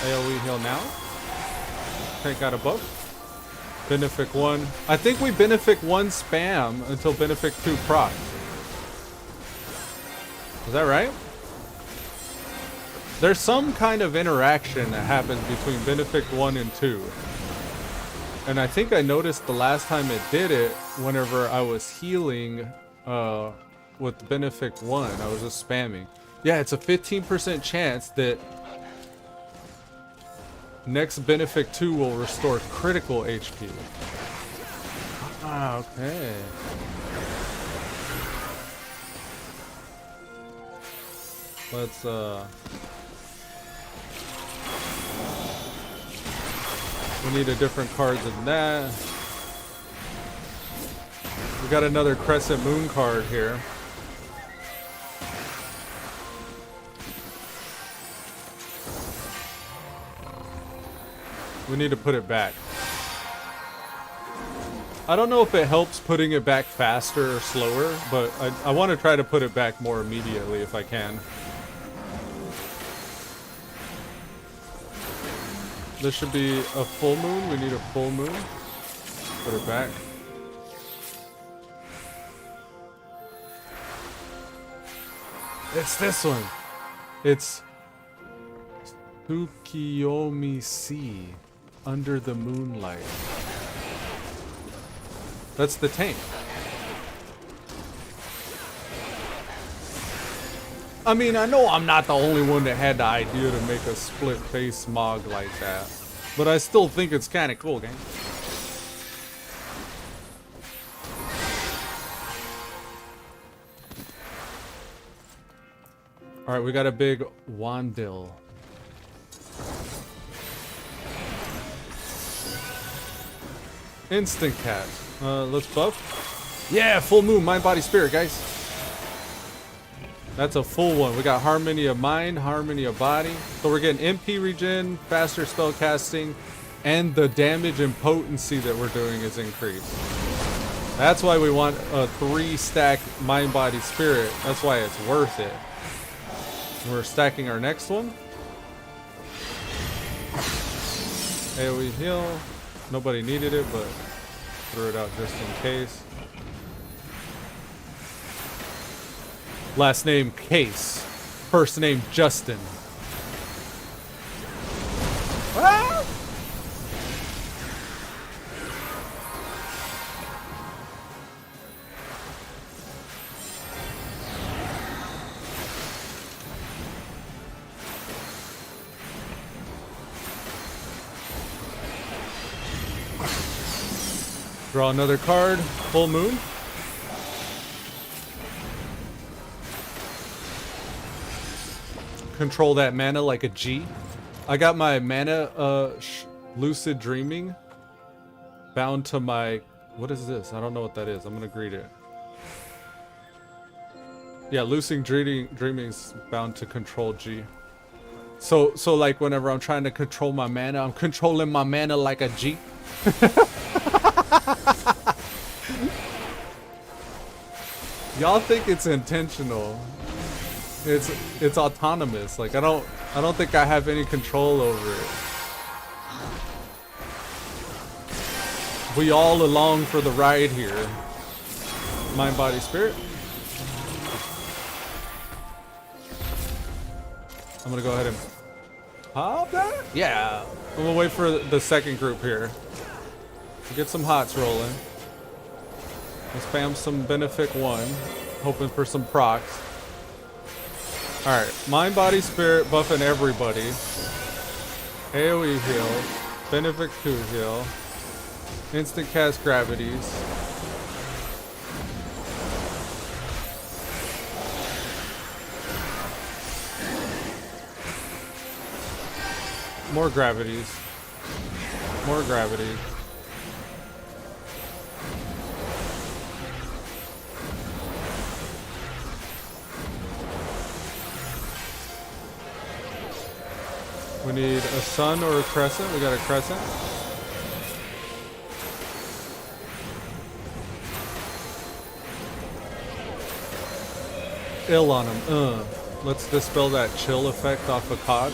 AoE heal now. Tank got a buff. Benefic 1. I think we Benefic 1 spam until Benefic 2 proc. Is that right? There's some kind of interaction that happens between Benefic 1 and 2. And I think I noticed the last time it did it, whenever I was healing with Benefic 1, I was just spamming. Yeah, it's a 15% chance that next Benefic 2 will restore critical HP. Ah, okay. Let's we need a different card than that. We got another Crescent Moon card here. We need to put it back. I don't know if it helps putting it back faster or slower, but I want to try to put it back more immediately if I can. This should be a full moon. We need a full moon. Put it back. It's this one. It's Tsukiyomi Sea. Under the moonlight. That's the tank. I mean, I know I'm not the only one that had the idea to make a split face Mog like that, but I still think it's kind of cool, gang. All right, we got a big Wandil. Instant cat. Let's buff. Yeah, full moon, mind, body, spirit, guys. That's a full one. We got Harmony of Mind, Harmony of Body. So we're getting MP regen, faster spell casting, and the damage and potency that we're doing is increased. That's why we want a 3-stack mind, body, spirit. That's why it's worth it. We're stacking our next one. AoE heal. Nobody needed it, but threw it out just in case. Last name Case. First name Justin. Ah! Draw another card. Full moon. Control that mana like a G. I got my mana lucid dreaming bound to my, what is this? I don't know what that is. I'm gonna greet it. Yeah, lucid dreaming's bound to control G. So like whenever I'm trying to control my mana, I'm controlling my mana like a G. Y'all think it's intentional. It's autonomous. Like I don't think I have any control over it. We all along for the ride here. Mind, body, spirit. I'm gonna go ahead and pop that. Yeah. I'm gonna wait for the second group here. Get some hots rolling. Let's spam some Benefic 1, hoping for some procs. Alright, mind, body, spirit, buffing everybody. AoE heal. Benefic 2 heal. Instant cast gravities. More gravities. More gravity. We need a sun or a crescent. We got a crescent. Ill on him. Let's dispel that chill effect off of COD.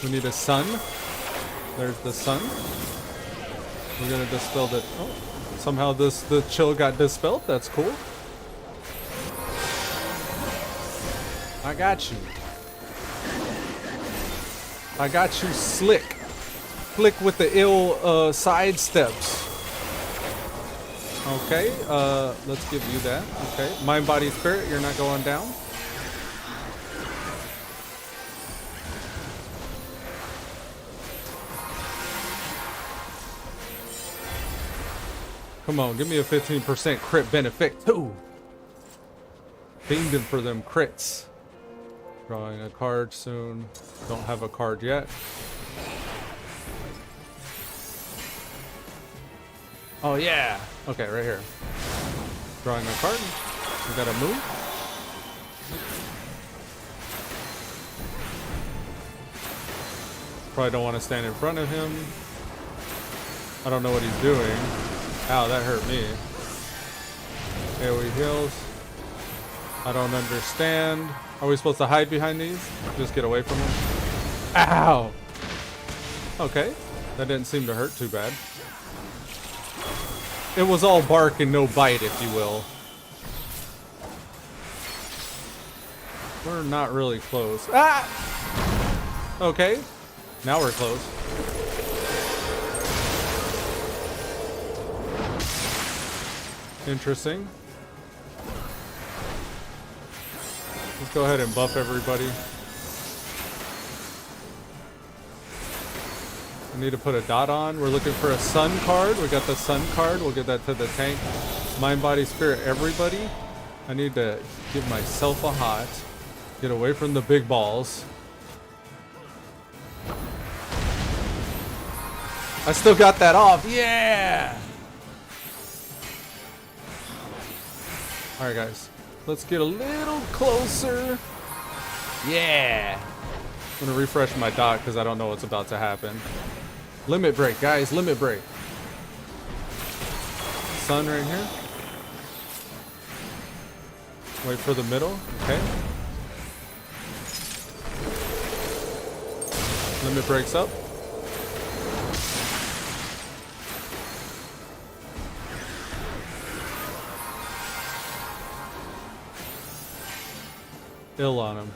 We need a sun. There's the sun. We're gonna dispel that. Oh, somehow the chill got dispelled. That's cool. I got you. I got you slick. Flick with the ill side steps. Okay, let's give you that. Okay, mind, body, spirit, you're not going down. Come on, give me a 15% crit benefit too. Fiending for them crits. Drawing a card soon. Don't have a card yet. Oh yeah. Okay, right here. Drawing a card. We gotta move. Probably don't want to stand in front of him. I don't know what he's doing. Ow, that hurt me. AoE heals. I don't understand. Are we supposed to hide behind these? Just get away from them? Ow! Okay. That didn't seem to hurt too bad. It was all bark and no bite, if you will. We're not really close. Ah! Okay. Now we're close. Interesting. Let's go ahead and buff everybody. I need to put a dot on. We're looking for a sun card. We got the sun card. We'll get that to the tank. Mind, body, spirit, everybody. I need to give myself a hot. Get away from the big balls. I still got that off. Yeah! Alright, guys. Let's get a little closer. Yeah! I'm gonna refresh my dock because I don't know what's about to happen. Limit break, guys. Limit break. Sun right here. Wait for the middle. Okay. Limit breaks up. Ill on him.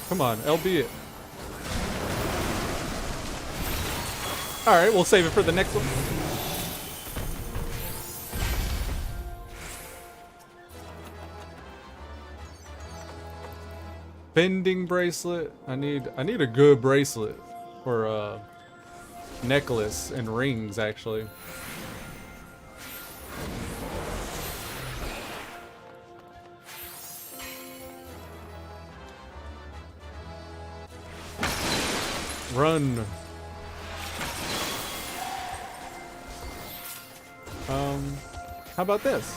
Come on, LB it. Alright, we'll save it for the next one. Bending bracelet. I need a good bracelet. Or a necklace and rings, actually. Run. How about this?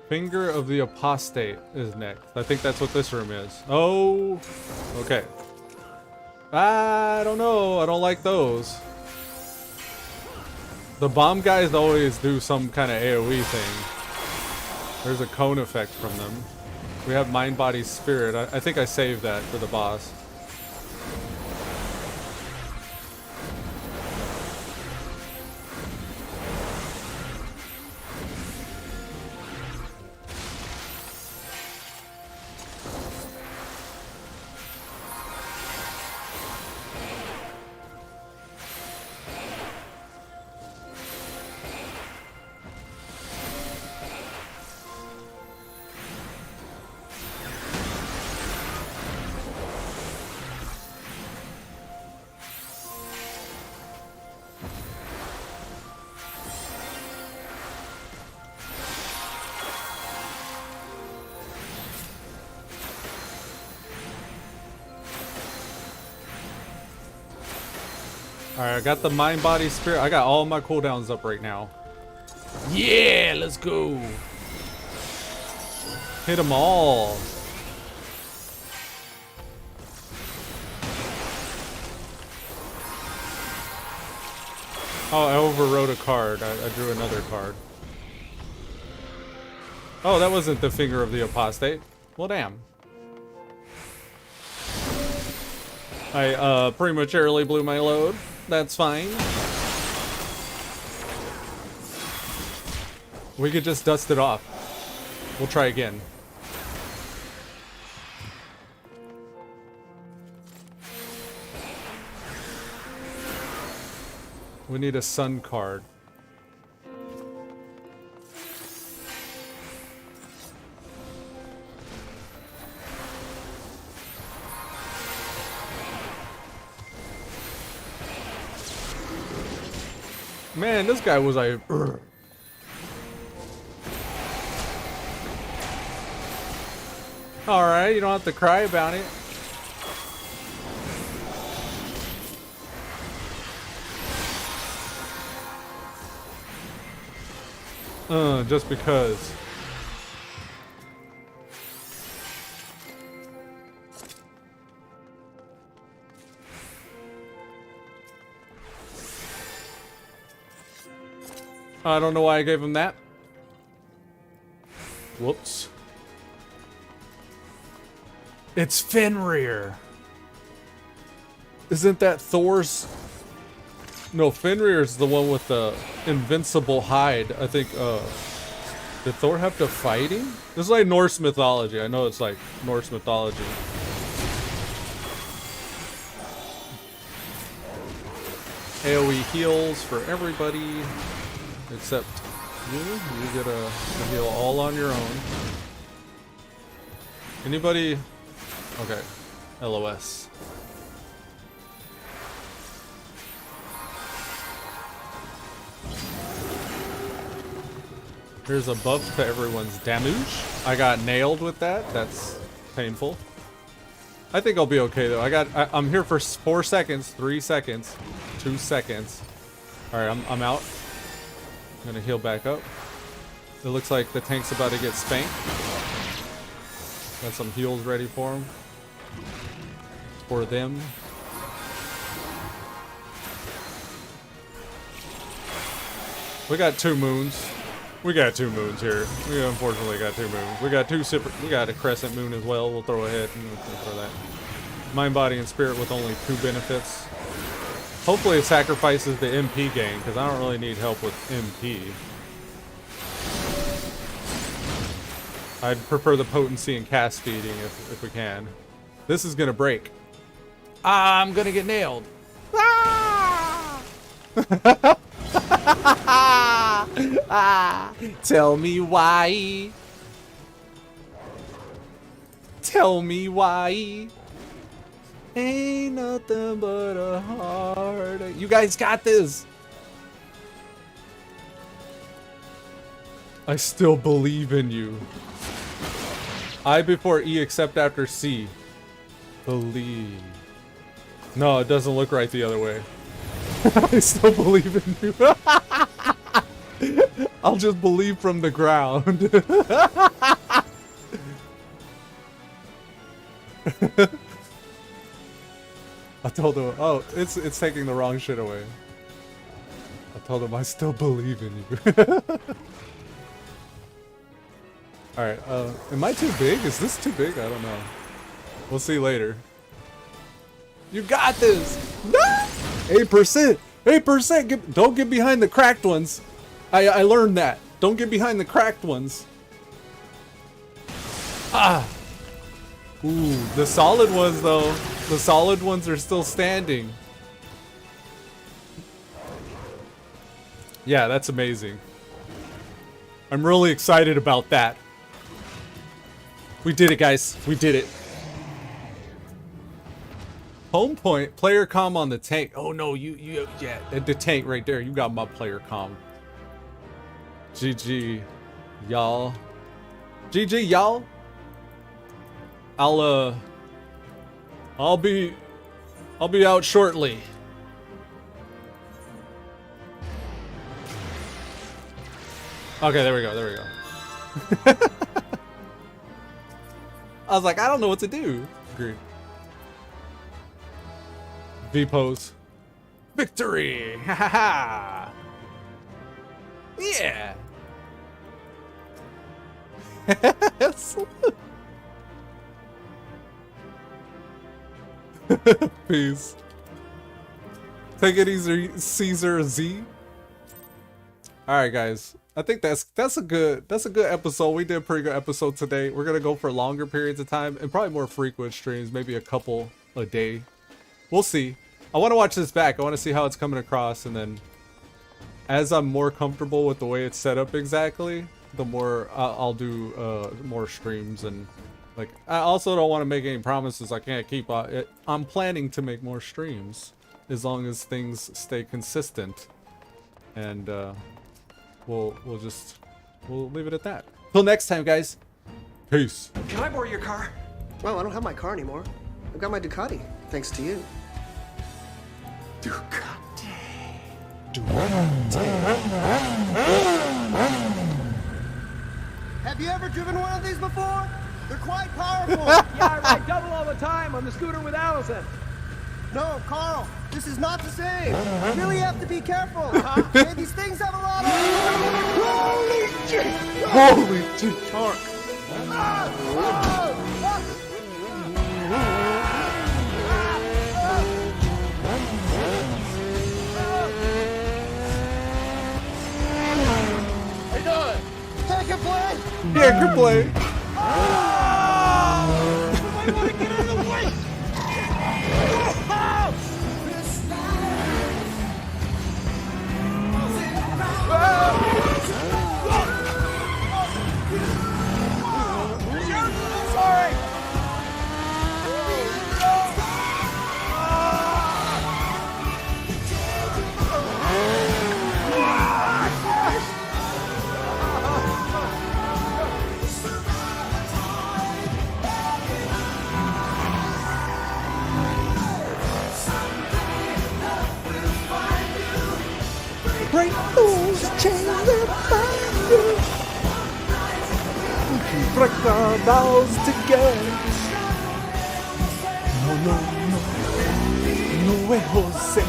Finger of the Apostate is next. I think that's what this room is. Oh, okay. I don't know. I don't like those. The bomb guys always do some kind of AoE thing. There's a cone effect from them. We have mind, body, spirit. I think I saved that for the boss. Alright, I got the mind, body, spirit. I got all my cooldowns up right now. Yeah, let's go. Hit them all. Oh, I overwrote a card. I drew another card. Oh, that wasn't the finger of the apostate. Well, damn. I prematurely blew my load. That's fine. We could just dust it off. We'll try again. We need a sun card. Man, this guy was like... Alright, you don't have to cry about it. Just because. I don't know why I gave him that. Whoops. It's Fenrir. Isn't that Thor's? No, Fenrir's the one with the invincible hide. I think, did Thor have to fight him? This is like Norse mythology. I know it's like Norse mythology. AoE heals for everybody except you. You get a heal all on your own. Anybody? Okay. LOS. Here's a buff to everyone's damage. I got nailed with that. That's painful. I think I'll be okay though. I'm here for 4 seconds, 3 seconds, 2 seconds. All right, I'm out. I'm gonna heal back up. It looks like the tank's about to get spanked. Got some heals ready for him. For them. We got 2 moons. We got 2 moons here. We unfortunately got 2 moons. We got a crescent moon as well. We'll throw ahead and we'll throw that. Mind, body, and spirit with only 2 benefits. Hopefully it sacrifices the MP gain, because I don't really need help with MP. I'd prefer the potency and cast speeding if we can. This is gonna break. I'm gonna get nailed. Tell me why. Tell me why. Ain't nothing but a heartache. You guys got this. I still believe in you. I before E except after C. Believe. No, it doesn't look right the other way. I still believe in you. I'll just believe from the ground. I told him, oh, it's taking the wrong shit away. I told him I still believe in you. Alright, am I too big? Is this too big? I don't know. We'll see later. You got this! 8%! 8%! Don't get behind the cracked ones. I learned that. Don't get behind the cracked ones. Ah! Ooh, the solid ones though. The solid ones are still standing. Yeah, that's amazing. I'm really excited about that. We did it, guys. We did it. Home point, player comm on the tank. Oh no, yeah, the tank right there. You got my player comm. GG, y'all. GG, y'all. I'll be out shortly. Okay, there we go. There we go. I was like, I don't know what to do. Green. V pose. Victory! Ha ha ha! Yeah! Peace. Take it easy, Caesar Z. Alright guys. I think that's a good episode. We did a pretty good episode today. We're gonna go for longer periods of time and probably more frequent streams, maybe a couple a day. We'll see. I want to watch this back. I want to see how it's coming across, and then as I'm more comfortable with the way it's set up exactly, the more I'll do more streams. And like, I also don't want to make any promises I can't keep. I'm planning to make more streams as long as things stay consistent, and we'll leave it at that. Till next time, guys. Peace. Can I borrow your car? Well, I don't have my car anymore. I've got my Ducati, thanks to you. Ducati. Have you ever driven one of these before? They're quite powerful. Yeah, I ride double all the time on the scooter with Allison. No, Carl, this is not the same. You really have to be careful. Okay, these things have a lot of... Holy shit! Holy shit! Torque. How you doing? Take a play. Yeah, good play. You might want to get out of the way. Sorry. Break those chains that bind you. Break our vows together. No, no, no. No way, Jose.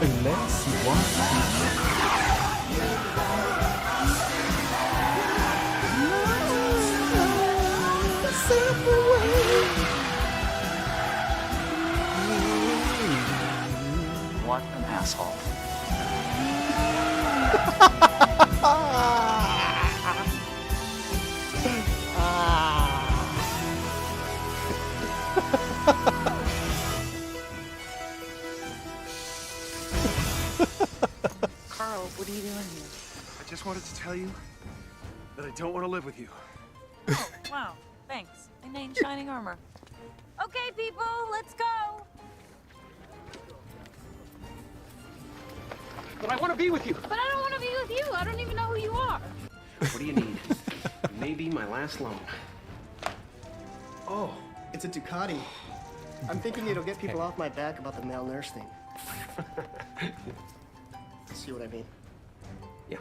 Unless you want to. What an asshole. Carl, what are you doing here? I just wanted to tell you that I don't want to live with you. Oh, wow. Thanks. My name's Shining Armor. Okay, people, let's go. But I want to be with you. But I don't want to be with you. I don't even know who you are. What do you need? Maybe my last loan. Oh, it's a Ducati. I'm thinking it'll get people off my back about the male nurse thing. See what I mean? Yeah.